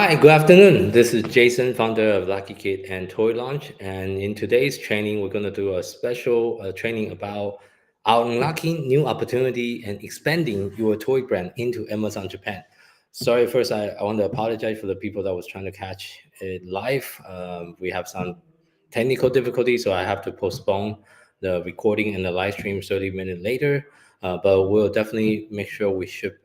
Hi, good afternoon. This is Jason, founder of Lucky Kid and Toy Launch. And in today's training, we're going to do a special training about unlocking new opportunity and expanding your toy brand into Amazon Japan. Sorry, first, I want to apologize for the people that was trying to catch it live. We have some technical difficulties, so I have to postpone the recording and the live stream 30 minutes later. But we'll definitely make sure we ship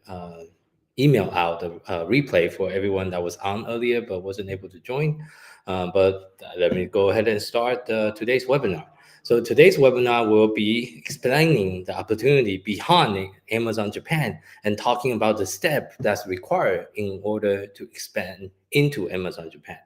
email out the replay for everyone that was on earlier but wasn't able to join. But let me go ahead and start today's webinar. So today's webinar will be explaining the opportunity behind Amazon Japan and talking about the step that's required in order to expand into Amazon Japan.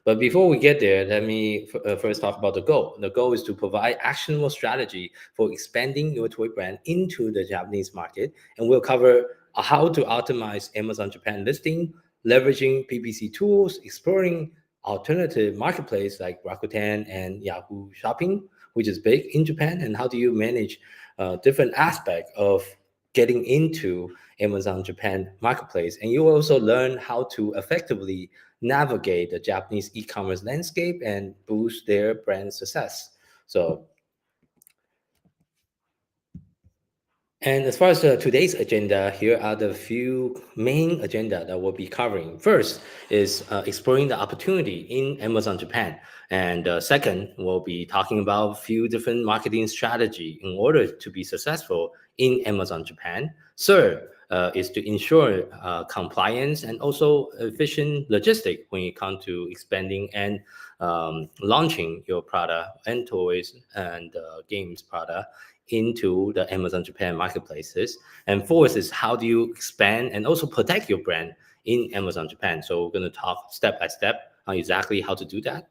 But before we get there, let me first talk about the goal. The goal is to provide actionable strategy for expanding your toy brand into the Japanese market, and we'll cover how to optimize Amazon Japan listing, leveraging PPC tools, exploring alternative marketplace like Rakuten and Yahoo Shopping, which is big in Japan, and how do you manage different aspects of getting into Amazon Japan marketplace. And you will also learn how to effectively navigate the Japanese e-commerce landscape and boost their brand success. So, and as far as today's agenda, here are the few main agenda that we'll be covering. First is exploring the opportunity in Amazon Japan. And second, we'll be talking about a few different marketing strategy in order to be successful in Amazon Japan. Third is to ensure compliance and also efficient logistic when it comes to expanding and launching your product and toys and games product into the Amazon Japan marketplaces. And fourth is how do you expand and also protect your brand in Amazon Japan. So we're going to talk step by step on exactly how to do that.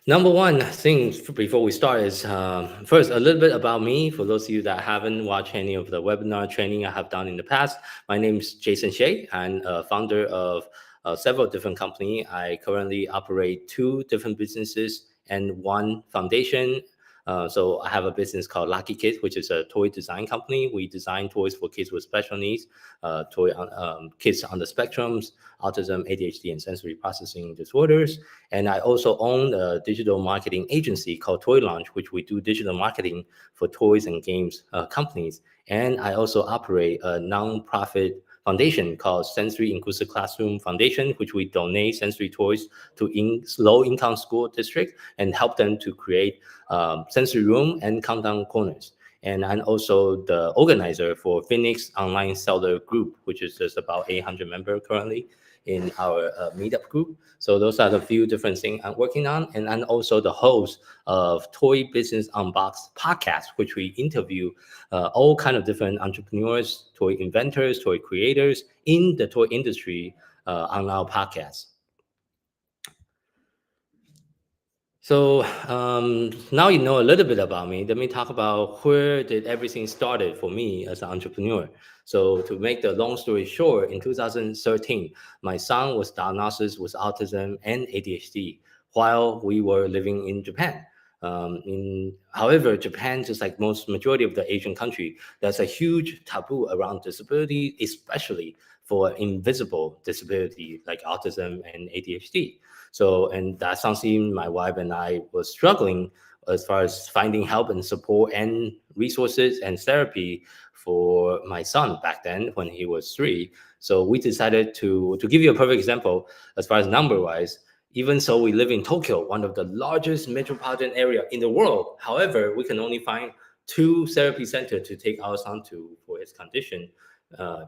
Number one thing before we start is first a little bit about me. For those of you that haven't watched any of the webinar training I have done in the past, my name is Jason Hsieh. I'm a founder of several different companies. I currently operate two different businesses and one foundation. So I have a business called Lucky Kids, which is a toy design company. We design toys for kids with special needs, kids on the spectrums, autism, ADHD, and sensory processing disorders. And I also own a digital marketing agency called Toy Launch, which we do digital marketing for toys and games companies. And I also operate a nonprofit foundation called Sensory Inclusive Classroom Foundation, which we donate sensory toys to low-income school districts and help them to create sensory room and countdown corners. And I'm also the organizer for Phoenix Online Seller Group, which is just about 800 members currently in our meetup group. So those are the few different things I'm working on. And I'm also the host of Toy Business Unboxed podcast, which we interview all kind of different entrepreneurs, toy inventors, toy creators in the toy industry on our podcast. So now you know a little bit about me. Let me talk about where did everything started for me as an entrepreneur. So to make the long story short, in 2013, my son was diagnosed with autism and ADHD while we were living in Japan. However, Japan, just like most majority of the Asian country, there's a huge taboo around disability, especially for invisible disability like autism and ADHD. So, and that's something my wife and I were struggling as far as finding help and support and resources and therapy for my son back then when he was 3. So we decided to give you a perfect example as far as number wise. Even so, we live in Tokyo, one of the largest metropolitan area in the world. However, we can only find 2 therapy centers to take our son to for his condition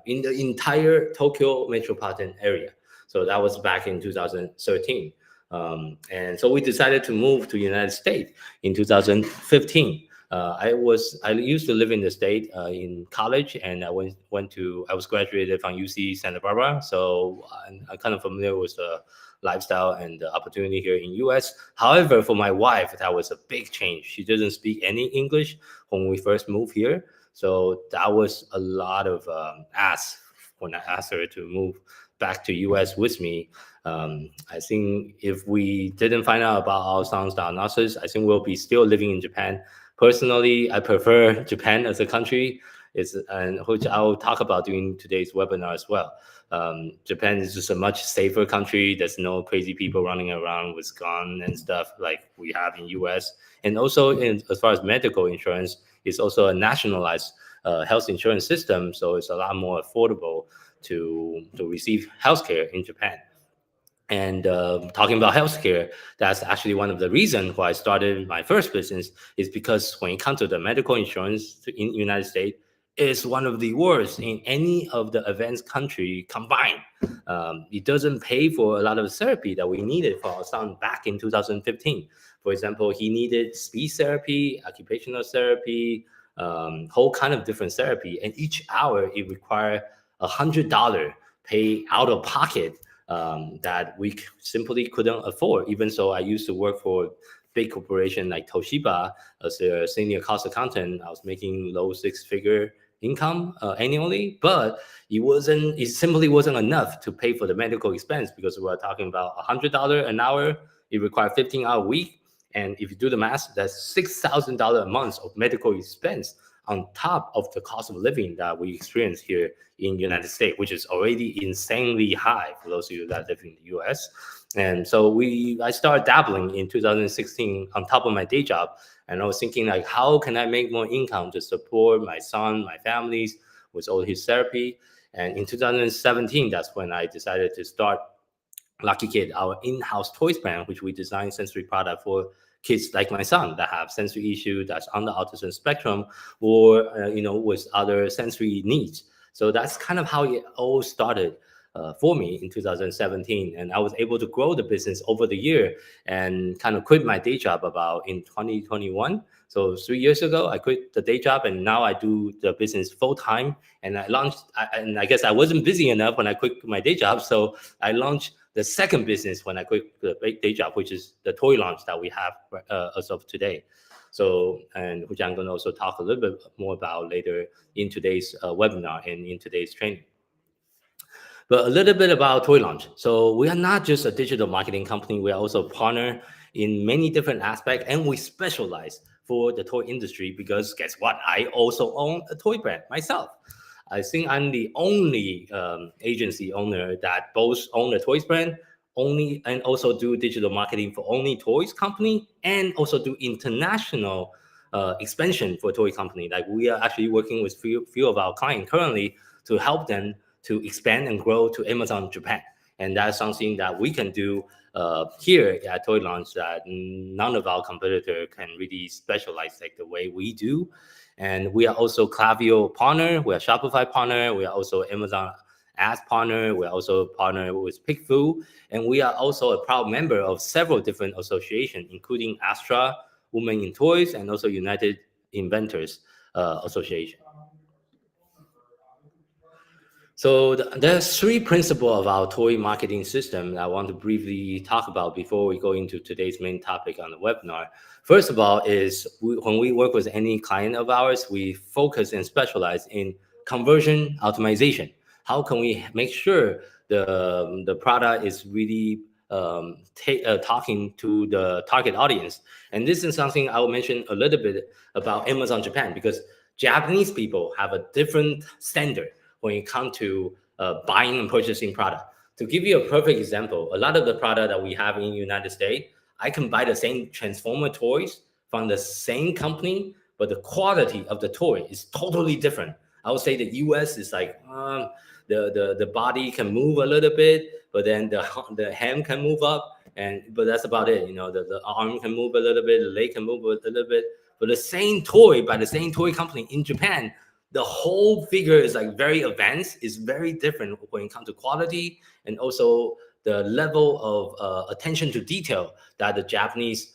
in the entire Tokyo metropolitan area. So that was back in 2013. And so we decided to move to the United States in 2015. I used to live in the state in college, and I was graduated from UC Santa Barbara, so I'm kind of familiar with the lifestyle and the opportunity here in US. However, for my wife, that was a big change. She doesn't speak any English when we first moved here, so that was a lot of ask when I asked her to move back to US with me. I think if we didn't find out about our son's diagnosis, I think we'll be still living in Japan. Personally, I prefer Japan as a country. Is and which I'll talk about during today's webinar as well. Japan is just a much safer country. There's no crazy people running around with gun and stuff like we have in US. And also, as far as medical insurance, it's also a nationalized health insurance system, so it's a lot more affordable to receive healthcare in Japan. And talking about healthcare, that's actually one of the reasons why I started my first business, is because when it comes to the medical insurance in the United States, it's one of the worst in any of the advanced country combined. It doesn't pay for a lot of therapy that we needed for our son back in 2015. For example, he needed speech therapy, occupational therapy, whole kind of different therapy, and each hour it required $100 pay out of pocket, that we simply couldn't afford. Even so, I used to work for big corporation like Toshiba as a senior cost accountant. I was making low six-figure income annually, but it simply wasn't enough to pay for the medical expense, because we were talking about $100 an hour. It required 15-hour week, and if you do the math, that's $6,000 a month of medical expense on top of the cost of living that we experience here in the United States, which is already insanely high for those of you that live in the US. And so I started dabbling in 2016 on top of my day job. And I was thinking, like, how can I make more income to support my son, my families with all his therapy? And in 2017, that's when I decided to start Lucky Kid, our in-house toys brand, which we design sensory product for kids like my son that have sensory issues, that's on the autism spectrum, or with other sensory needs. So that's kind of how it all started for me in 2017, and I was able to grow the business over the year and kind of quit my day job about in 2021. So 3 years ago, I quit the day job, and now I do the business full time. And and I guess I wasn't busy enough when I quit my day job, so I launched the second business when I quit the day job, which is the toy launch that we have as of today. So, and which I'm going to also talk a little bit more about later in today's webinar and in today's training. But a little bit about Toy Launch. So we are not just a digital marketing company. We are also a partner in many different aspects, and we specialize for the toy industry because guess what? I also own a toy brand myself. I think I'm the only agency owner that both own a toys brand, only and also do digital marketing for only toys company, and also do international expansion for toy company. Like we are actually working with few of our clients currently to help them to expand and grow to Amazon Japan. And that's something that we can do here at Toy Launch that none of our competitor can really specialize like the way we do. And we are also Klaviyo partner, we are Shopify partner, we are also Amazon Ads partner, we are also partner with PickFu, and we are also a proud member of several different associations, including Astra, Women in Toys, and also United Inventors Association. So there's three principles of our toy marketing system that I want to briefly talk about before we go into today's main topic on the webinar. First of all is when we work with any client of ours, we focus and specialize in conversion optimization. How can we make sure the product is really talking to the target audience? And this is something I will mention a little bit about Amazon Japan, because Japanese people have a different standard when it comes to buying and purchasing product. To give you a perfect example, a lot of the product that we have in the United States, I can buy the same Transformer toys from the same company, but the quality of the toy is totally different. I would say the US is like, the body can move a little bit, but then the hand can move up, but that's about it. The arm can move a little bit, the leg can move a little bit, but the same toy by the same toy company in Japan, the whole figure is like very advanced. It's very different when it comes to quality and also the level of attention to detail that the Japanese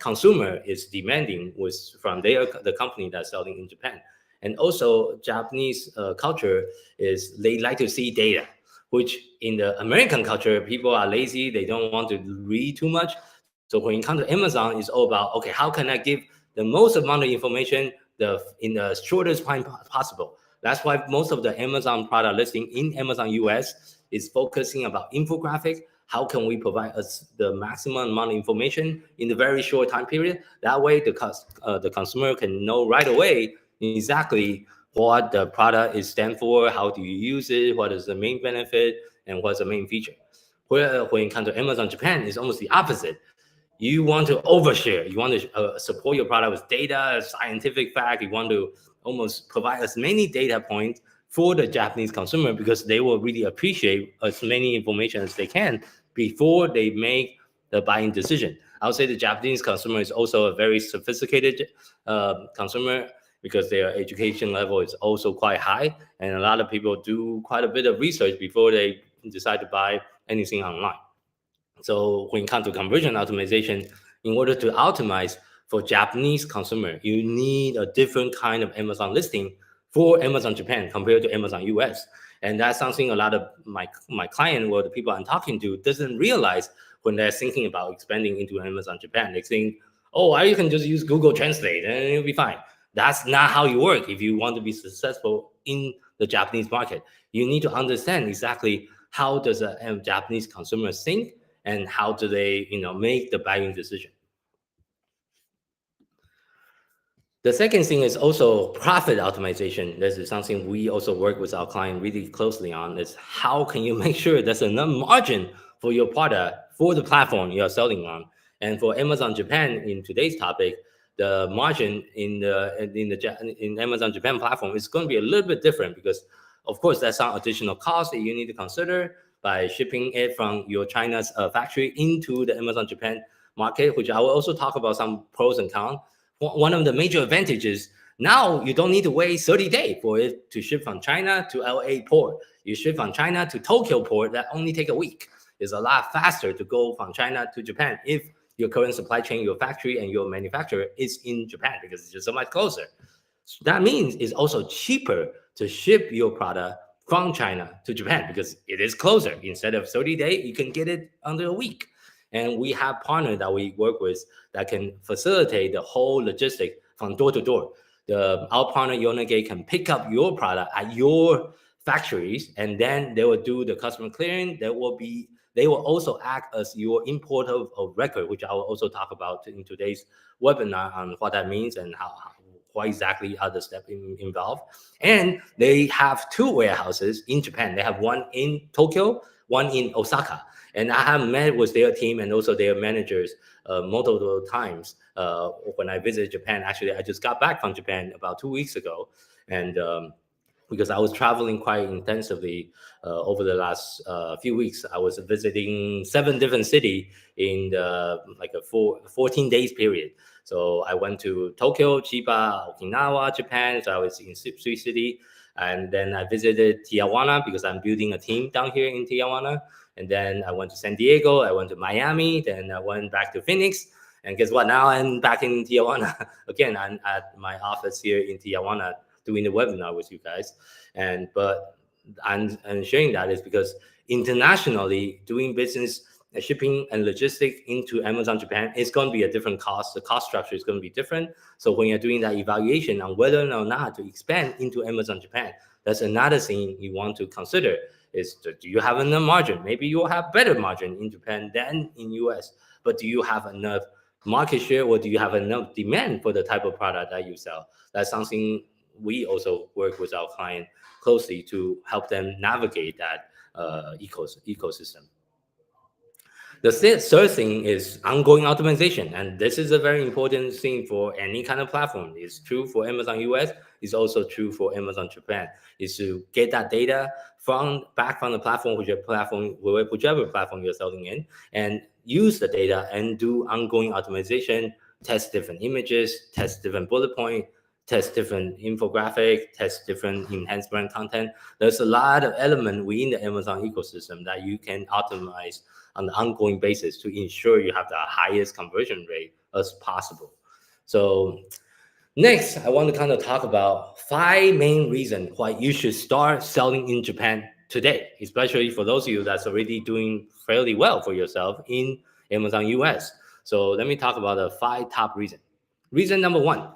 consumer is demanding from the company that's selling in Japan. And also Japanese culture is they like to see data, which in the American culture, people are lazy. They don't want to read too much. So when it comes to Amazon, it's all about, okay, how can I give the most amount of information in the shortest time possible? That's why most of the Amazon product listing in Amazon US is focusing about infographic. How can we provide us the maximum amount of information in a very short time period? That way, the consumer can know right away exactly what the product is stand for, how do you use it, what is the main benefit, and what's the main feature. Where when it comes to Amazon Japan, it's almost the opposite. You want to overshare. You want to support your product with data, scientific fact. You want to almost provide as many data points for the Japanese consumer because they will really appreciate as many information as they can before they make the buying decision. I would say the Japanese consumer is also a very sophisticated consumer because their education level is also quite high, and a lot of people do quite a bit of research before they decide to buy anything online. So when it comes to conversion optimization, in order to optimize for Japanese consumer, you need a different kind of Amazon listing for Amazon Japan compared to Amazon US. And that's something a lot of my client or the people I'm talking to doesn't realize when they're thinking about expanding into Amazon Japan. They think, oh, you can just use Google Translate and it'll be fine. That's not how you work if you want to be successful in the Japanese market. You need to understand exactly how does a Japanese consumer think and how do they make the buying decision. The second thing is also profit optimization. This is something we also work with our client really closely on, is how can you make sure there's enough margin for your product for the platform you're selling on. And for Amazon Japan, in today's topic, the margin in Amazon Japan platform is going to be a little bit different because of course there's some additional costs that you need to consider by shipping it from your China's factory into the Amazon Japan market, which I will also talk about some pros and cons. One of the major advantages, now you don't need to wait 30 days for it to ship from China to LA port. You ship from China to Tokyo port, that only take a week. It's a lot faster to go from China to Japan if your current supply chain, your factory, and your manufacturer is in Japan because it's just so much closer. So that means it's also cheaper to ship your product from China to Japan because it is closer. Instead of 30 days, you can get it under a week. And we have partners that we work with that can facilitate the whole logistic from door to door. Our partner Yonage can pick up your product at your factories, and then they will do the customer clearing. They will also act as your importer of record, which I will also talk about in today's webinar on what that means and what exactly are the steps involved. And they have two warehouses in Japan. They have one in Tokyo, one in Osaka. And I have met with their team and also their managers multiple times when I visited Japan. Actually, I just got back from Japan about 2 weeks ago. And because I was traveling quite intensively over the last few weeks. I was visiting 7 different cities in like a 14 days period. So I went to Tokyo, Chiba, Okinawa, Japan. So I was in 3 cities. And then I visited Tijuana because I'm building a team down here in Tijuana. And then I went to San Diego. I went to Miami. Then I went back to Phoenix. And guess what? Now I'm back in Tijuana. Again, I'm at my office here in Tijuana doing the webinar with you guys. But I'm sharing that is because internationally doing business, shipping and logistics into Amazon Japan is going to be a different cost. The cost structure is going to be different. So when you're doing that evaluation on whether or not to expand into Amazon Japan, that's another thing you want to consider is, do you have enough margin? Maybe you'll have better margin in Japan than in US, but do you have enough market share or do you have enough demand for the type of product that you sell? That's something we also work with our client closely to help them navigate that ecosystem. The third thing is ongoing optimization, and this is a very important thing for any kind of platform. It's true for Amazon US. It's also true for Amazon Japan. Is to get that data back from the platform, whichever platform you're selling in, and use the data and do ongoing optimization. Test different images, test different bullet point, test different infographic, test different enhanced brand content. There's a lot of elements within the Amazon ecosystem that you can optimize on an ongoing basis to ensure you have the highest conversion rate as possible. So next, I want to kind of talk about 5 main reasons why you should start selling in Japan today, especially for those of you that's already doing fairly well for yourself in Amazon US. So let me talk about the 5 top reasons. Reason number 1,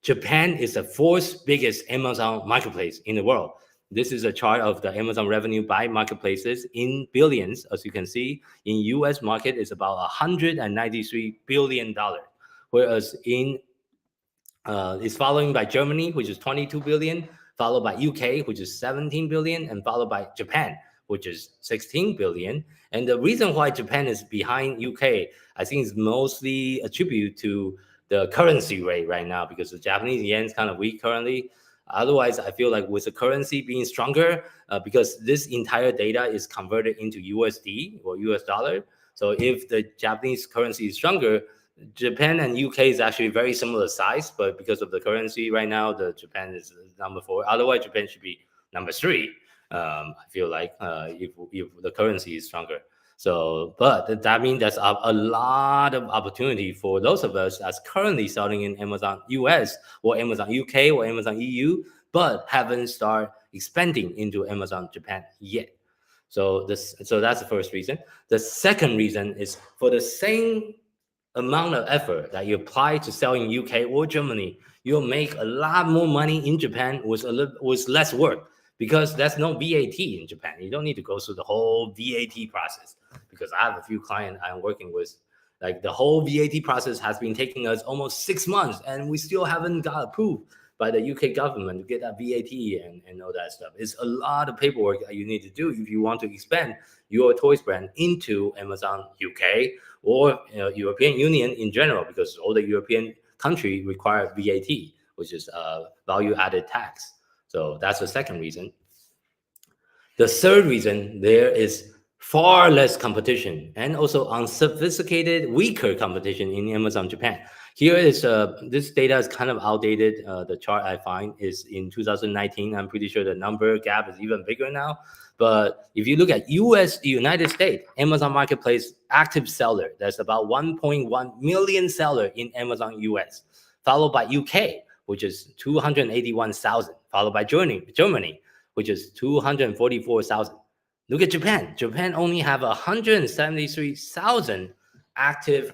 Japan is the 4th biggest Amazon marketplace in the world. This is a chart of the Amazon revenue by marketplaces in billions. As you can see, in US market is about $193 billion, whereas in it's following by Germany, which is 22 billion, followed by UK, which is 17 billion, and followed by Japan, which is 16 billion. And the reason why Japan is behind UK, I think, is mostly attributed to the currency rate right now, because the Japanese yen is kind of weak currently. Otherwise, I feel like with the currency being stronger, because this entire data is converted into USD or US dollar. So if the Japanese currency is stronger, Japan and UK is actually very similar size, but because of the currency right now, the Japan is number 4. Otherwise, Japan should be number 3. I feel like if the currency is stronger. So, but that means there's a lot of opportunity for those of us that's currently selling in Amazon US or Amazon UK or Amazon EU, but haven't started expanding into Amazon Japan yet. So that's the first reason. The second reason is for the same amount of effort that you apply to sell in UK or Germany, you'll make a lot more money in Japan with less work, because there's no VAT in Japan. You don't need to go through the whole VAT process. Because I have a few clients I'm working with, like the whole VAT process has been taking us almost 6 months, and we still haven't got approved by the UK government to get that VAT and all that stuff. It's a lot of paperwork that you need to do if you want to expand your toys brand into Amazon UK or European Union in general, because all the European country require VAT, which is value added tax. So that's the second reason. The third reason, there is far less competition and also unsophisticated, weaker competition in Amazon Japan. Here is this data is kind of outdated. The chart I find is in 2019. I'm pretty sure the number gap is even bigger now. But if you look at United States, Amazon Marketplace active seller, there's about 1.1 million seller in Amazon US, followed by UK, which is 281,000, followed by Germany, which is 244,000. Look at Japan. Japan only have 173,000 active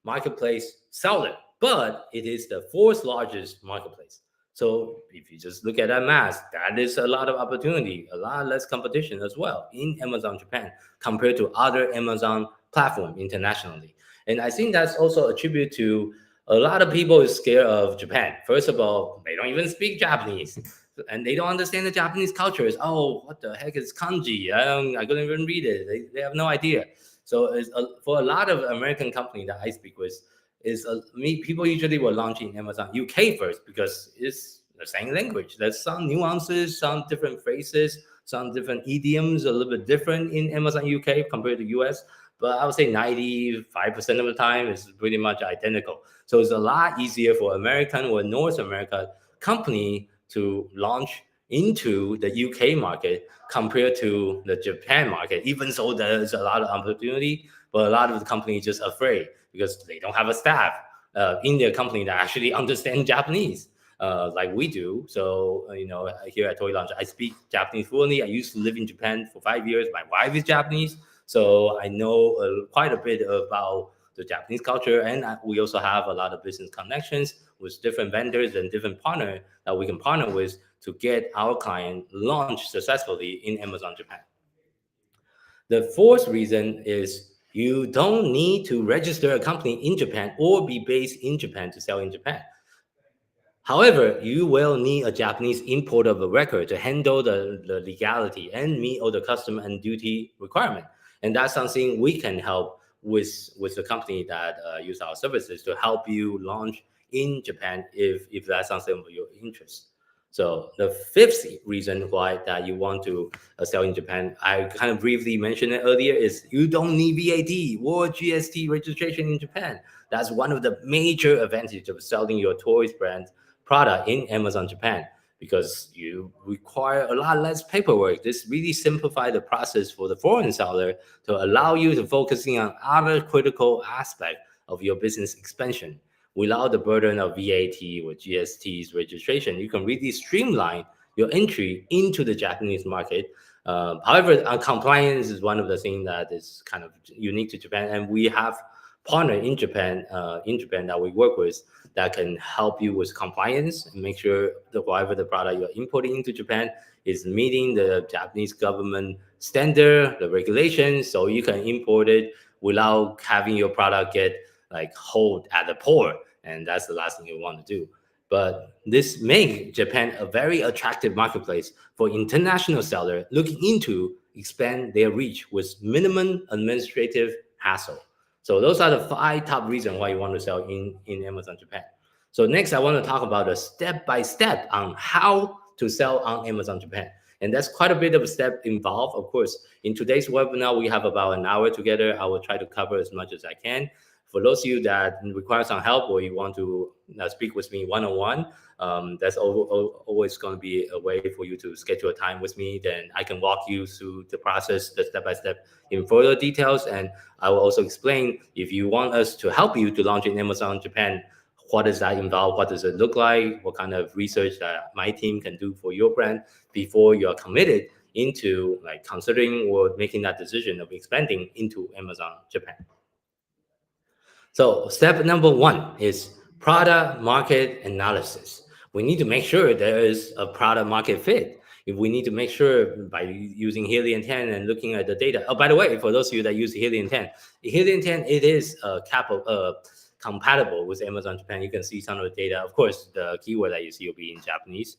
marketplace seller, but it is the 4th largest marketplace. So if you just look at that math, that is a lot of opportunity, a lot less competition as well in Amazon Japan compared to other Amazon platform internationally. And I think that's also attributed to a lot of people is scared of Japan. First of all, they don't even speak Japanese, and they don't understand the Japanese culture. Is, oh, what the heck is kanji? I couldn't even read it. They have no idea. So for a lot of American company that I speak with, people usually will launch in Amazon UK first, because it's the same language. There's some nuances, some different phrases, some different idioms, a little bit different in Amazon UK compared to US. But I would say 95% of the time is pretty much identical. So it's a lot easier for American or North America company to launch into the UK market compared to the Japan market, even though there's a lot of opportunity, but a lot of the companies just afraid because they don't have a staff in their company that actually understand Japanese like we do. So, here at Toy Launch, I speak Japanese fluently. I used to live in Japan for 5 years. My wife is Japanese, so I know quite a bit about the Japanese culture, and we also have a lot of business connections with different vendors and different partners that we can partner with to get our client launched successfully in Amazon Japan. The fourth reason is you don't need to register a company in Japan or be based in Japan to sell in Japan. However, you will need a Japanese importer of a record to handle the legality and meet all the custom and duty requirement. And that's something we can help with the company that use our services to help you launch in Japan if that's something of your interest. So the fifth reason why that you want to sell in Japan, I kind of briefly mentioned it earlier, is you don't need VAT or GST registration in Japan. That's one of the major advantages of selling your toys brand product in Amazon Japan, because you require a lot less paperwork. This really simplifies the process for the foreign seller to allow you to focusing on other critical aspects of your business expansion. Without the burden of VAT or GST's registration, you can really streamline your entry into the Japanese market. However, compliance is one of the things that is kind of unique to Japan, and we have partner in Japan that we work with that can help you with compliance and make sure that whatever the product you're importing into Japan is meeting the Japanese government standard, the regulations, so you can import it without having your product get like hold at the port, and that's the last thing you want to do. But this makes Japan a very attractive marketplace for international sellers looking into expand their reach with minimum administrative hassle. So those are the 5 top reasons why you want to sell in Amazon Japan. So next, I want to talk about a step by step on how to sell on Amazon Japan. And that's quite a bit of a step involved. Of course, in today's webinar, we have about an hour together. I will try to cover as much as I can. For those of you that require some help or you want to speak with me one-on-one, that's always going to be a way for you to schedule a time with me. Then I can walk you through the process, the step-by-step in further details. And I will also explain if you want us to help you to launch in Amazon Japan, what does that involve? What does it look like? What kind of research that my team can do for your brand before you're committed into like considering or making that decision of expanding into Amazon Japan. So step number 1 is product market analysis. We need to make sure there is a product market fit. If we need to make sure by using Helium 10 and looking at the data. Oh, by the way, for those of you that use Helium 10, Helium 10, it is compatible with Amazon Japan. You can see some of the data. Of course, the keyword that you see will be in Japanese.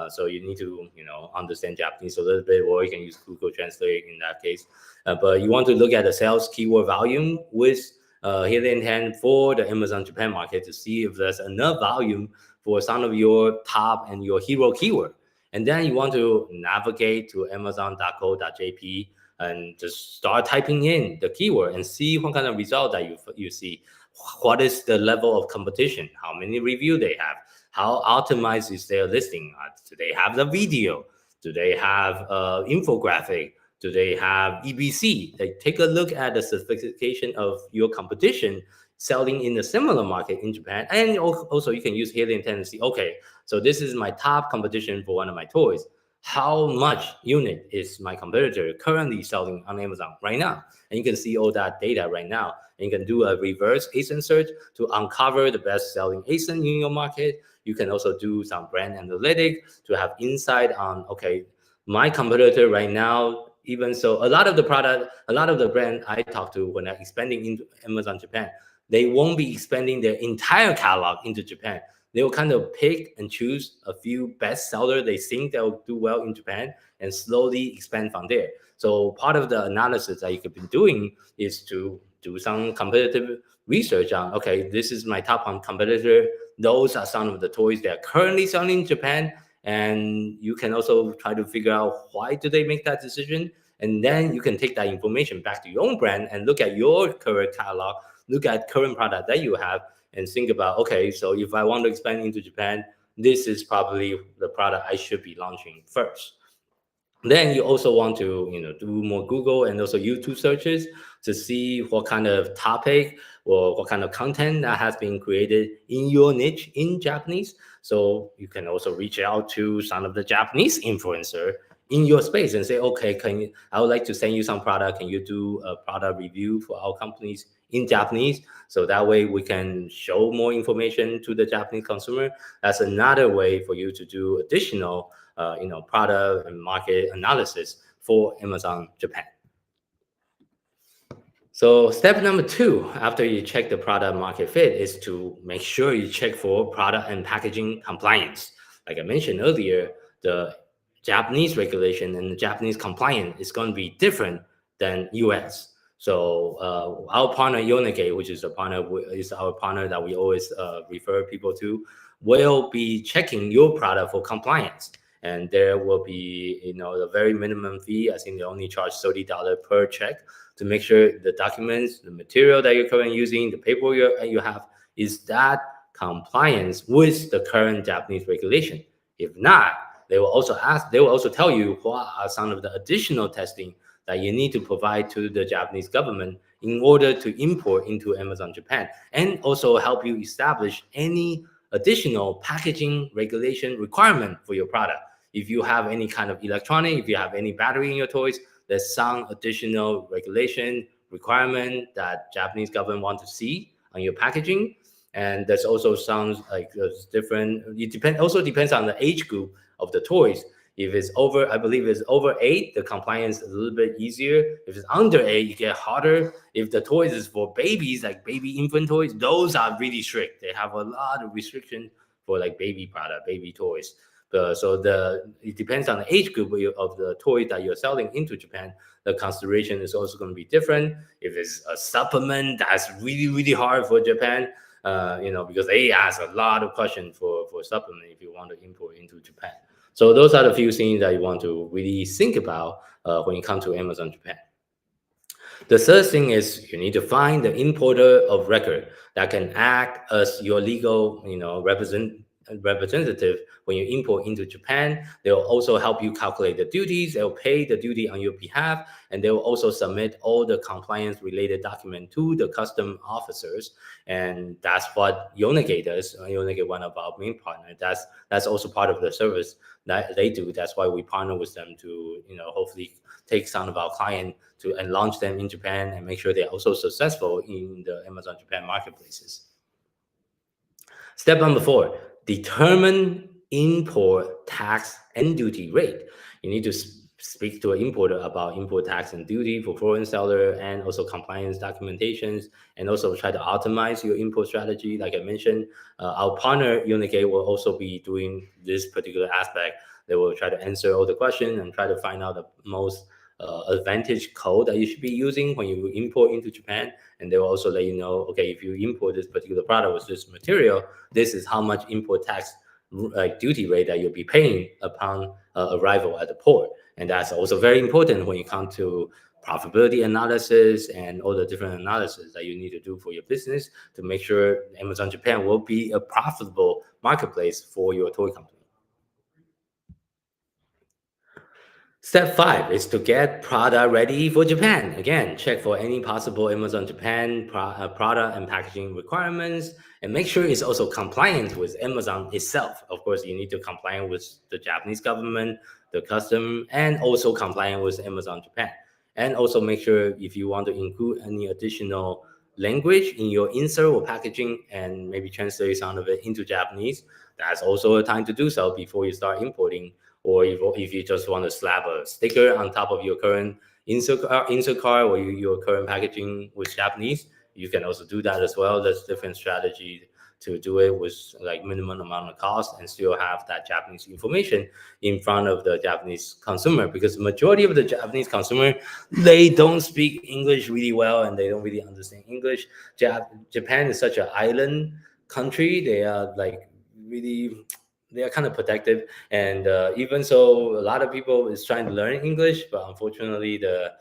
So you need to, understand Japanese a little bit, or you can use Google Translate in that case. But you want to look at the sales keyword volume with Helium 10 for the Amazon Japan market to see if there's enough volume for some of your top and your hero keyword. And then you want to navigate to amazon.co.jp and just start typing in the keyword and see what kind of result that you see. What is the level of competition? How many reviews they have? How optimized is their listing? Do they have the video? Do they have infographic? Do they have EBC? Like, take a look at the sophistication of your competition selling in a similar market in Japan. And also you can use Helium 10 and see, okay, so this is my top competition for one of my toys. How much unit is my competitor currently selling on Amazon right now? And you can see all that data right now. And you can do a reverse ASIN search to uncover the best selling ASIN in your market. You can also do some brand analytics to have insight on, okay, my competitor right now, even so, a lot of the brand I talk to when they're expanding into Amazon Japan, they won't be expanding their entire catalog into Japan. They will kind of pick and choose a few best sellers they think they'll do well in Japan and slowly expand from there. So part of the analysis that you could be doing is to do some competitive research on, okay, this is my top competitor. Those are some of the toys that are currently selling in Japan. And you can also try to figure out why do they make that decision. And then you can take that information back to your own brand and look at your current catalog, look at current product that you have, and think about, okay, so if I want to expand into Japan, this is probably the product I should be launching first. Then you also want to do more Google and also YouTube searches to see what kind of topic or what kind of content that has been created in your niche in Japanese. So you can also reach out to some of the Japanese influencer in your space and say, okay, I would like to send you some product. Can you do a product review for our companies in Japanese? So that way we can show more information to the Japanese consumer. That's another way for you to do additional product and market analysis for Amazon Japan. So step number 2, after you check the product market fit, is to make sure you check for product and packaging compliance. Like I mentioned earlier, the Japanese regulation and the Japanese compliance is going to be different than US. So our partner Yonagate, which is our partner that we always refer people to, will be checking your product for compliance. And there will be, a very minimum fee. I think they only charge $30 per check to make sure the documents, the material that you're currently using, the paperwork you have, is that compliance with the current Japanese regulation. If not, they will also tell you what are some of the additional testing that you need to provide to the Japanese government in order to import into Amazon Japan, and also help you establish any additional packaging regulation requirement for your product. If you have any kind of electronic, if you have any battery in your toys, there's some additional regulation requirement that Japanese government want to see on your packaging. And there's also some there's different, also depends on the age group of the toys. If it's over, I believe it's over 8, the compliance is a little bit easier. If it's under 8, it get harder. If the toys is for babies, like baby infant toys, those are really strict. They have a lot of restriction for like baby product, baby toys. It depends on the age group of the toy that you're selling into Japan. The consideration is also going to be different. If it's a supplement, that's really hard for Japan, because they ask a lot of questions for supplement if you want to import into Japan. So those are the few things that you want to really think about when you come to Amazon Japan. The third thing is you need to find the importer of record that can act as your legal, representative when you import into Japan. They will also help you calculate the duties. They'll pay the duty on your behalf, and they will also submit all the compliance related document to the custom officers. And that's what Yonage does. Yonage, one of our main partners. That's also part of the service that they do. That's why we partner with them to, hopefully take some of our clients to and launch them in Japan and make sure they're also successful in the Amazon Japan marketplaces. Step number 4, determine import tax and duty rate. You need to speak to an importer about import tax and duty for foreign seller, and also compliance documentations, and also try to optimize your import strategy. Like I mentioned, our partner Unigate will also be doing this particular aspect. They will try to answer all the questions and try to find out the most advantage code that you should be using when you import into Japan. And they will also let you know, okay, if you import this particular product with this material, this is how much import tax duty rate that you'll be paying upon arrival at the port. And that's also very important when you come to profitability analysis and all the different analysis that you need to do for your business to make sure Amazon Japan will be a profitable marketplace for your toy company. Step 5 is to get product ready for Japan. Again, check for any possible Amazon Japan product and packaging requirements, and make sure it's also compliant with Amazon itself. Of course, you need to comply with the Japanese government, the custom, and also compliant with Amazon Japan. And also make sure if you want to include any additional language in your insert or packaging and maybe translate some of it into Japanese, that's also a time to do so before you start importing. Or if you just want to slap a sticker on top of your current insert card or your current packaging with Japanese, you can also do that as well. There's different strategy to do it with like minimum amount of cost and still have that Japanese information in front of the Japanese consumer, because the majority of the Japanese consumer, they don't speak English really well and they don't really understand English. Japan is such an island country. They are like really, they are kind of protective, and even so, a lot of people is trying to learn English, but unfortunately the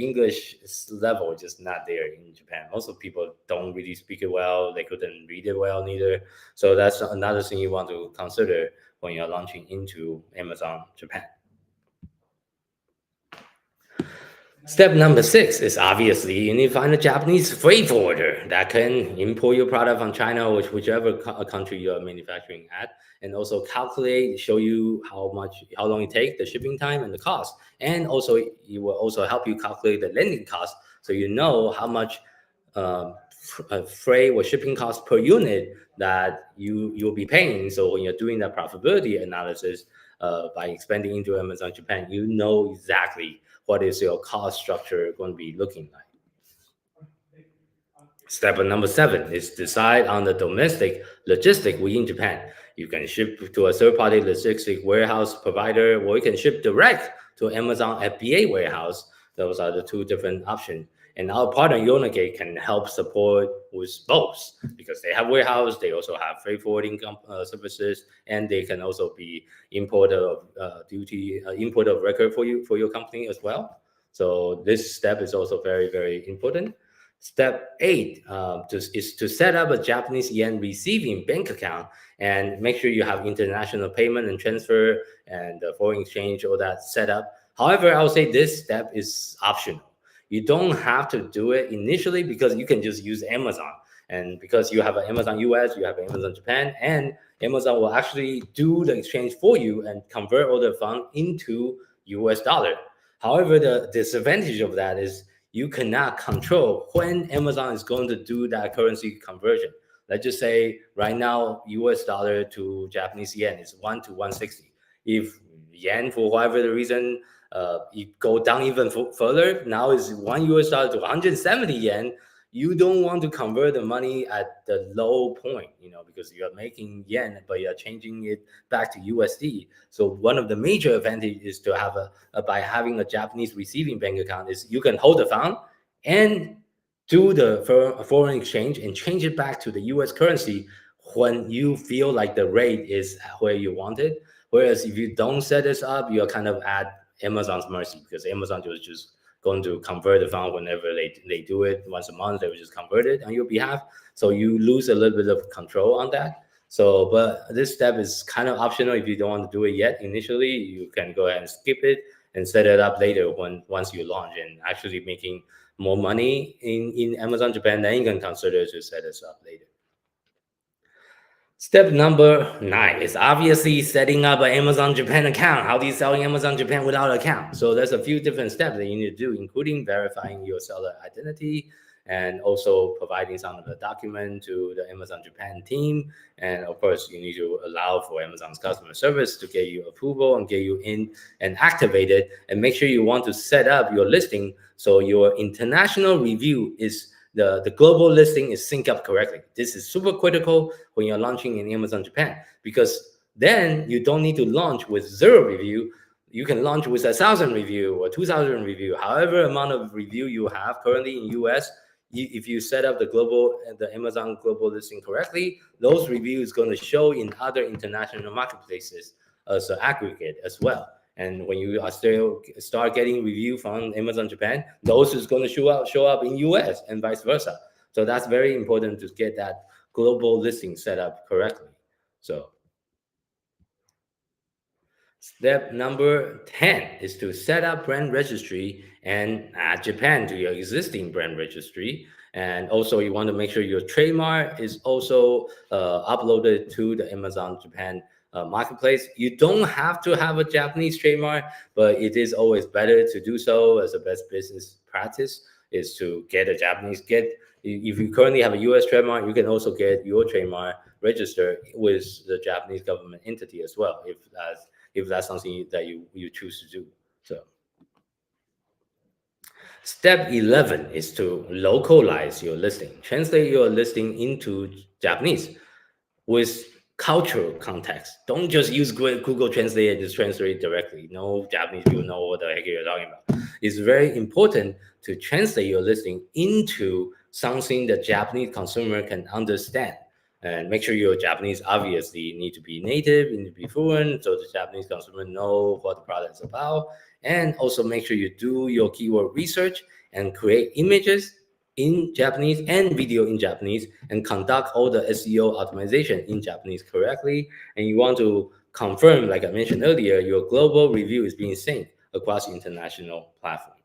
English level is just not there in Japan. Most of people don't really speak it well. They couldn't read it well neither. So that's another thing you want to consider when you're launching into Amazon Japan. Step number 6 is obviously you need to find a Japanese freight forwarder that can import your product from China or whichever country you're manufacturing at, and also calculate, show you how long it takes, the shipping time and the cost. And also it will also help you calculate the landing cost, so you know how much freight or shipping cost per unit that you'll be paying. So when you're doing that profitability analysis by expanding into Amazon Japan, you know exactly what is your cost structure going to be looking like. Step number 7 is decide on the domestic logistic within Japan. You can ship to a third-party logistic warehouse provider, or you can ship direct to Amazon FBA warehouse. Those are the two different options. And our partner Yonage can help support with both, because they have warehouse, they also have freight forwarding services, and they can also be importer of record for your company as well. So this step is also very, very important. Step 8 is to set up a Japanese yen receiving bank account and make sure you have international payment and transfer and foreign exchange, all that set up. However, I would say this step is optional. You don't have to do it initially, because you can just use Amazon. And because you have an Amazon US, you have an Amazon Japan, and Amazon will actually do the exchange for you and convert all the funds into US dollar. However, the disadvantage of that is you cannot control when Amazon is going to do that currency conversion. Let's just say right now, US dollar to Japanese yen is 1 to 160. If yen, for whatever the reason, it go down even further, now is 1 US dollar to 170 yen, you don't want to convert the money at the low point, because you're making yen, but you're changing it back to USD. So one of the major advantages is to have by having a Japanese receiving bank account is you can hold the fund and do the foreign exchange and change it back to the US currency when you feel like the rate is where you want it. Whereas if you don't set this up, you're kind of at Amazon's mercy, because Amazon is just going to convert the fund whenever they do it once a month. They will just convert it on your behalf. So you lose a little bit of control on that. So, but this step is kind of optional. If you don't want to do it yet initially, you can go ahead and skip it and set it up later once you launch and actually making more money in Amazon Japan. Then you can consider to set this up later. Step number 9 is obviously setting up an Amazon Japan account. How do you sell in Amazon Japan without an account? So there's a few different steps that you need to do, including verifying your seller identity and also providing some of the document to the Amazon Japan team. And of course, you need to allow for Amazon's customer service to get you approval and get you in and activated. And make sure you want to set up your listing so your international review is the global listing is synced up correctly. This is super critical when you're launching in Amazon Japan, because then you don't need to launch with 0 review. You can launch with 1,000 review or 2,000 review, however amount of review you have currently in US. If you set up the Amazon global listing correctly, those reviews going to show in other international marketplaces as an aggregate as well. And when you are still start getting review from Amazon Japan, those is going to show up in US and vice versa. So that's very important to get that global listing set up correctly. So step number 10 is to set up brand registry and add Japan to your existing brand registry. And also you want to make sure your trademark is also uploaded to the Amazon Japan marketplace. You don't have to have a Japanese trademark, but it is always better to do so as a best business practice, is to get a Japanese. If you currently have a US trademark, you can also get your trademark registered with the Japanese government entity as well, if that's something that you choose to do. So step 11 is to localize your listing. Translate your listing into Japanese with cultural context. Don't just use Google Translate and just translate directly. No Japanese people know what the heck you're talking about. It's very important to translate your listing into something that Japanese consumer can understand. And make sure your Japanese obviously need to be native, need to be fluent, so the Japanese consumer know what the product is about. And also make sure you do your keyword research and create images in Japanese and video in Japanese, and conduct all the SEO optimization in Japanese correctly. And you want to confirm, like I mentioned earlier, your global review is being synced across international platforms.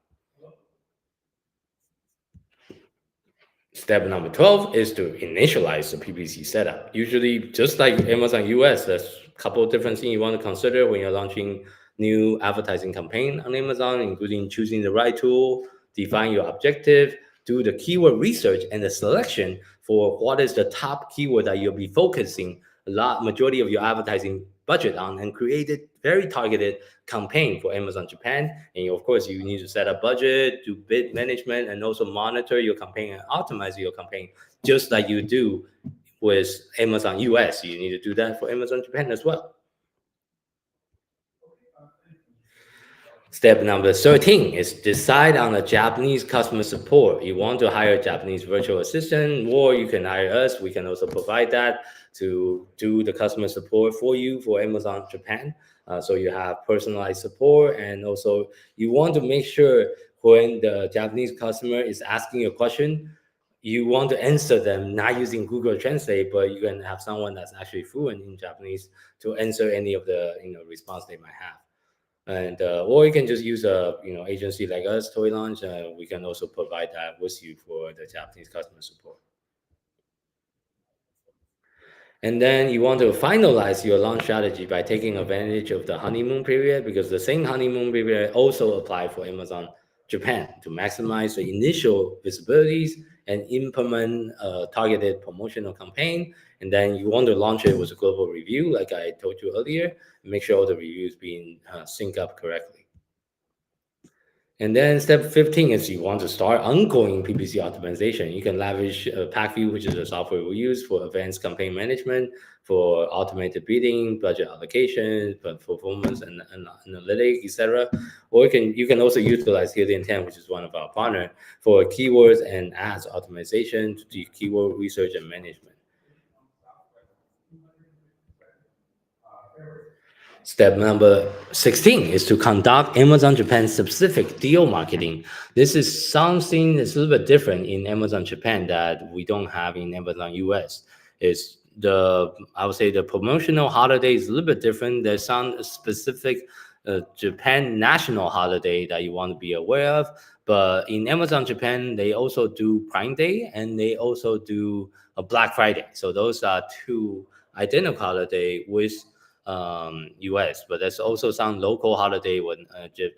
Step number 12 is to initialize the PPC setup. Usually, just like Amazon US, there's a couple of different things you want to consider when you're launching new advertising campaign on Amazon, including choosing the right tool, define your objective, do the keyword research and the selection for what is the top keyword that you'll be focusing majority of your advertising budget on, and create a very targeted campaign for Amazon Japan. And of course, you need to set up budget, do bid management, and also monitor your campaign and optimize your campaign, just like you do with Amazon US. You need to do that for Amazon Japan as well. Step number 13 is decide on a Japanese customer support. You want to hire a Japanese virtual assistant, or you can hire us. We can also provide that to do the customer support for you for Amazon Japan. So you have personalized support, and also you want to make sure when the Japanese customer is asking a question, you want to answer them not using Google Translate, but you can have someone that's actually fluent in Japanese to answer any of the response they might have. And or you can just use a agency like us, Toy Launch. We can also provide that with you for the Japanese customer support. And then you want to finalize your launch strategy by taking advantage of the honeymoon period, because the same honeymoon period also apply for Amazon Japan to maximize the initial visibilities and implement a targeted promotional campaign. And then you want to launch it with a global review, like I told you earlier, make sure all the reviews being synced up correctly. And then step 15 is you want to start ongoing PPC optimization. You can leverage PackView, which is a software we use for advanced campaign management, for automated bidding, budget allocation, performance and analytics, etc. Or you can also utilize Helium 10, which is one of our partner, for keywords and ads optimization to do keyword research and management. Step number 16 is to conduct Amazon Japan specific deal marketing. This is something that's a little bit different in Amazon Japan that we don't have in Amazon US. Is I would say the promotional holiday is a little bit different. There's some specific Japan national holiday that you want to be aware of. But in Amazon Japan, they also do Prime Day and they also do a Black Friday. So those are two identical holiday with US, but there's also some local holiday when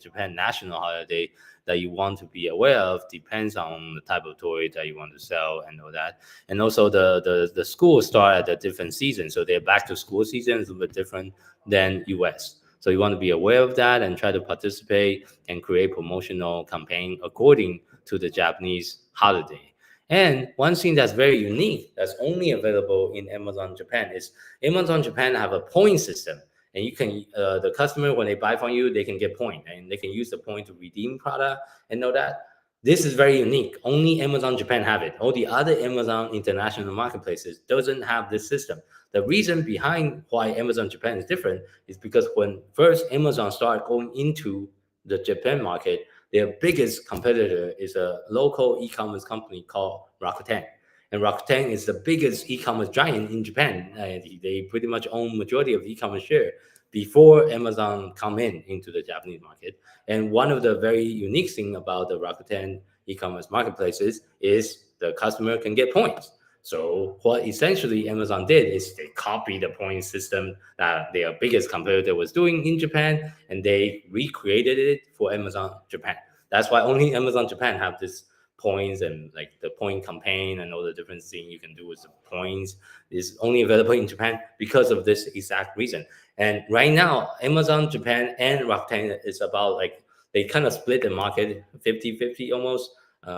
Japan national holiday that you want to be aware of. Depends on the type of toy that you want to sell and all that. And also the school start at a different season, so their back to school season is a little bit different than US. So you want to be aware of that and try to participate and create promotional campaign according to the Japanese holiday. And one thing that's very unique, that's only available in Amazon Japan, is Amazon Japan have a point system, and you can the customer when they buy from you, they can get point, and they can use the point to redeem product and all that. This is very unique. Only Amazon Japan have it. All the other Amazon international marketplaces doesn't have this system. The reason behind why Amazon Japan is different is because when first Amazon started going into the Japan market, their biggest competitor is a local e-commerce company called Rakuten. And Rakuten is the biggest e-commerce giant in Japan. They pretty much own majority of e-commerce share before Amazon come into the Japanese market. And one of the very unique thing about the Rakuten e-commerce marketplaces is the customer can get points. So what essentially Amazon did is they copied the point system that their biggest competitor was doing in Japan, and they recreated it for Amazon Japan. That's why only Amazon Japan have this points and like the point campaign and all the different things you can do with the points is only available in Japan because of this exact reason. And right now, Amazon Japan and Rakuten is about like they kind of split the market 50-50 almost.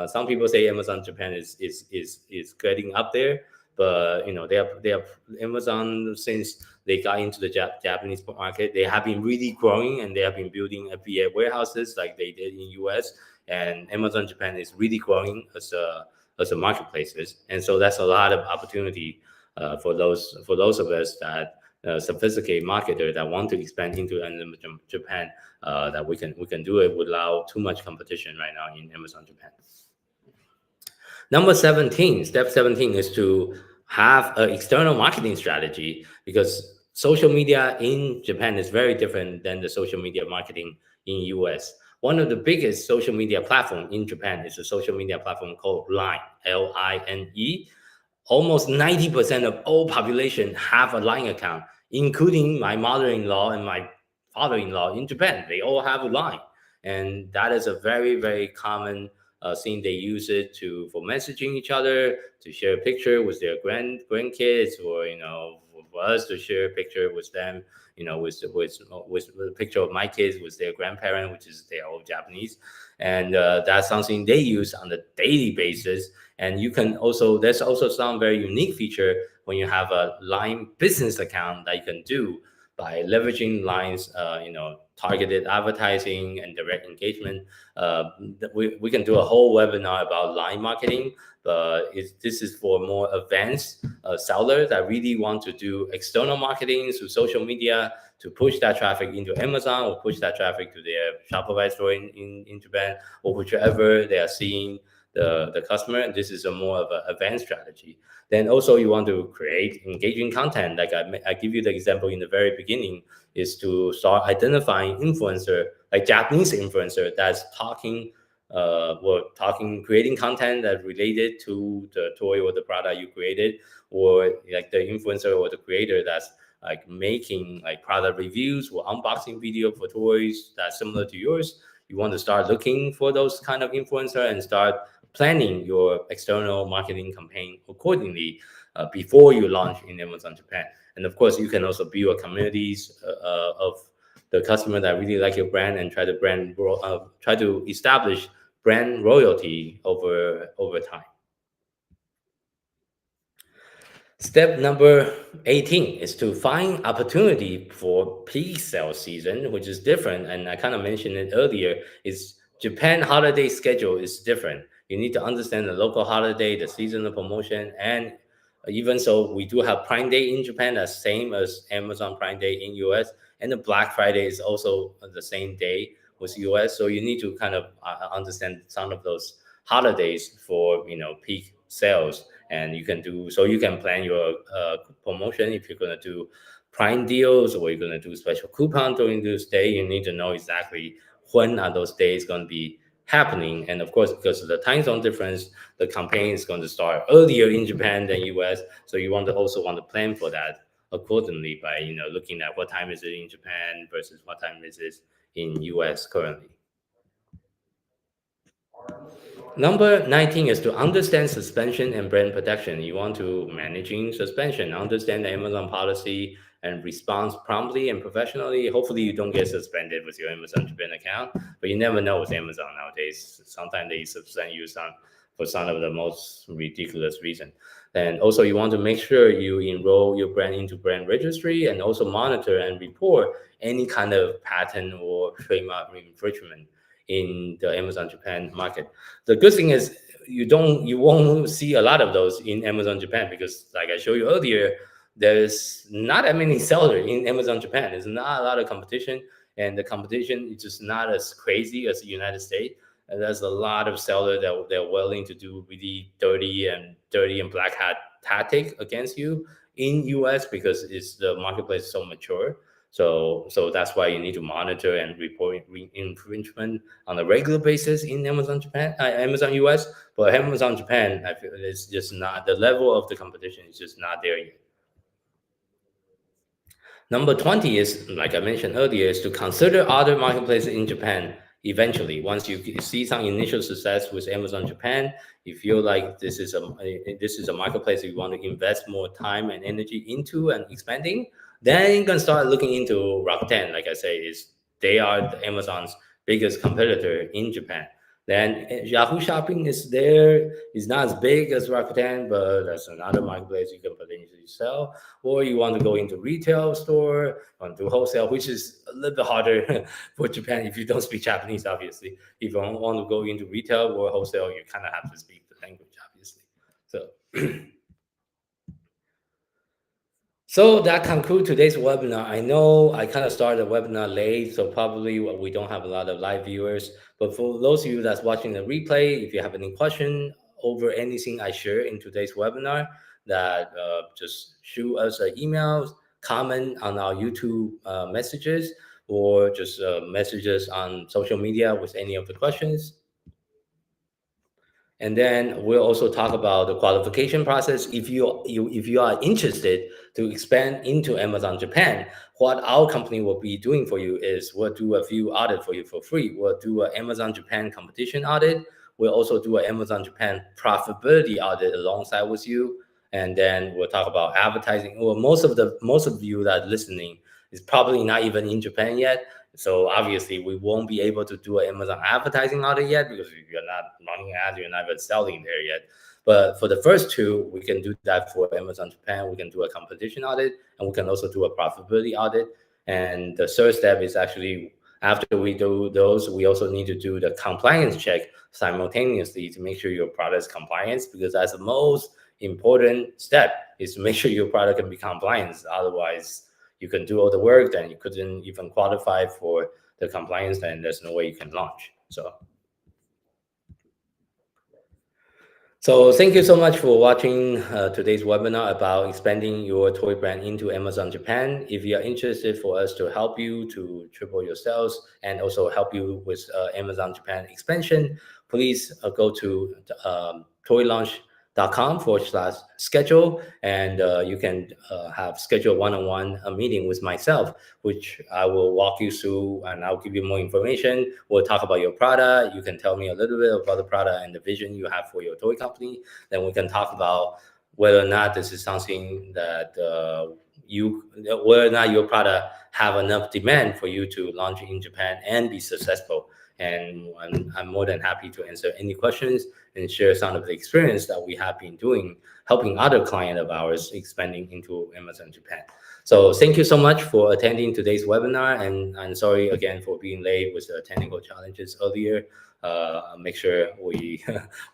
Some people say Amazon Japan is getting up there, but they have Amazon since they got into the Japanese market. They have been really growing and they have been building FBA warehouses like they did in US. And Amazon Japan is really growing as a marketplaces, and so that's a lot of opportunity for those of us that sophisticated marketer that want to expand into Japan. That we can do it without too much competition right now in Amazon Japan. Number 17, step 17 is to have an external marketing strategy, because social media in Japan is very different than the social media marketing in US. One of the biggest social media platform in Japan is a social media platform called Line, Line. Almost 90% of all population have a Line account, including my mother-in-law and my father-in-law in Japan. They all have a Line. And that is a very, very common thing. They use it for messaging each other, to share a picture with their grandkids, or for us to share a picture with them, with a picture of my kids with their grandparent, which is they are all Japanese. And that's something they use on a daily basis. And there's also some very unique feature when you have a Line business account that you can do by leveraging Line's, targeted advertising and direct engagement. We can do a whole webinar about Line marketing, but this is for more advanced sellers that really want to do external marketing through social media to push that traffic into Amazon, or push that traffic to their Shopify store in Japan, or whichever they are seeing the customer. And this is a more of an advanced strategy. Then also you want to create engaging content. Like I give you the example in the very beginning, is to start identifying influencer, like Japanese influencer that's creating content that related to the toy or the product you created, or like the influencer or the creator that's like making like product reviews or unboxing video for toys that's similar to yours. You want to start looking for those kind of influencer and start planning your external marketing campaign accordingly before you launch in Amazon Japan. And of course, you can also build a communities of the customer that really like your brand and try to establish brand royalty over time. Step number 18 is to find opportunity for peak sales season, which is different. And I kind of mentioned it earlier, is Japan holiday schedule is different. You need to understand the local holiday, the seasonal promotion, and even so, we do have Prime Day in Japan, that's same as Amazon Prime Day in US, and the Black Friday is also the same day with US. So you need to kind of understand some of those holidays for peak sales, and you can plan your promotion. If you're going to do prime deals or you're going to do special coupon during this day, you need to know exactly when are those days going to be happening. And of course, because of the time zone difference, the campaign is going to start earlier in Japan than US, so you also want to plan for that accordingly by looking at what time is it in Japan versus what time is it in US currently. Number 19 is to understand suspension and brand protection. You want to managing suspension, understand the Amazon policy, and respond promptly and professionally. Hopefully, you don't get suspended with your Amazon Japan account, but you never know with Amazon nowadays. Sometimes they suspend you for some of the most ridiculous reason. And also, you want to make sure you enroll your brand into brand registry and also monitor and report any kind of patent or trademark infringement in the Amazon Japan market. The good thing is you won't see a lot of those in Amazon Japan because, like I showed you earlier, there's not that many sellers in Amazon Japan. There's not a lot of competition, and the competition is just not as crazy as the United States. And there's a lot of sellers that they're willing to do really dirty and black hat tactic against you in US because the marketplace is so mature. So that's why you need to monitor and report infringement on a regular basis in Amazon Japan, Amazon US. But Amazon Japan, I feel it's just not, the level of the competition is just not there yet. Number 20 is, like I mentioned earlier, is to consider other marketplaces in Japan eventually. Once you see some initial success with Amazon Japan, you feel like this is a marketplace you want to invest more time and energy into and expanding, then you can start looking into Rakuten. Like I say, they are Amazon's biggest competitor in Japan. Then Yahoo Shopping is there. It's not as big as Rakuten, but that's another marketplace you can potentially sell. Or you want to go into retail store, want to do wholesale, which is a little bit harder for Japan if you don't speak Japanese, obviously. If you want to go into retail or wholesale, you kind of have to speak the language, obviously. So So that concludes today's webinar. I know I kind of started the webinar late, so probably we don't have a lot of live viewers. But for those of you that's watching the replay, if you have any question over anything I share in today's webinar, that just shoot us an email, comment on our YouTube messages, or just message us on social media with any of the questions. And then we'll also talk about the qualification process. If you are interested to expand into Amazon Japan, what our company will be doing for you is we'll do a few audits for you for free. We'll do an Amazon Japan competition audit. We'll also do an Amazon Japan profitability audit alongside with you. And then we'll talk about advertising. Well, most of you that are listening is probably not even in Japan yet. So obviously, we won't be able to do an Amazon advertising audit yet because you're not running ads, you're not even selling there yet. But for the first two, we can do that for Amazon Japan. We can do a competition audit, and we can also do a profitability audit. And the third step is actually after we do those, we also need to do the compliance check simultaneously to make sure your product is compliant, because that's the most important step, is to make sure your product can be compliant. Otherwise, you can do all the work, then you couldn't even qualify for the compliance, then there's no way you can launch. So thank you so much for watching today's webinar about expanding your toy brand into Amazon Japan. If you are interested for us to help you to triple your sales and also help you with Amazon Japan expansion, please go to toylaunch.com/schedule, and you can have schedule one-on-one meeting with myself, which I will walk you through and I'll give you more information. We'll talk about your product. You can tell me a little bit about the product and the vision you have for your toy company. Then we can talk about whether or not this is something that whether or not your product have enough demand for you to launch in Japan and be successful. And I'm more than happy to answer any questions and share some of the experience that we have been doing, helping other client of ours expanding into Amazon Japan. So thank you so much for attending today's webinar, and I'm sorry again for being late with the technical challenges earlier. Make sure we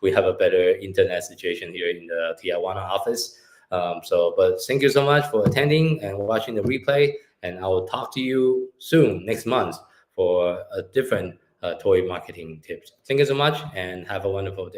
we have a better internet situation here in the Tijuana office. But thank you so much for attending and watching the replay, and I will talk to you soon next month for a different toy marketing tips. Thank you so much and have a wonderful day.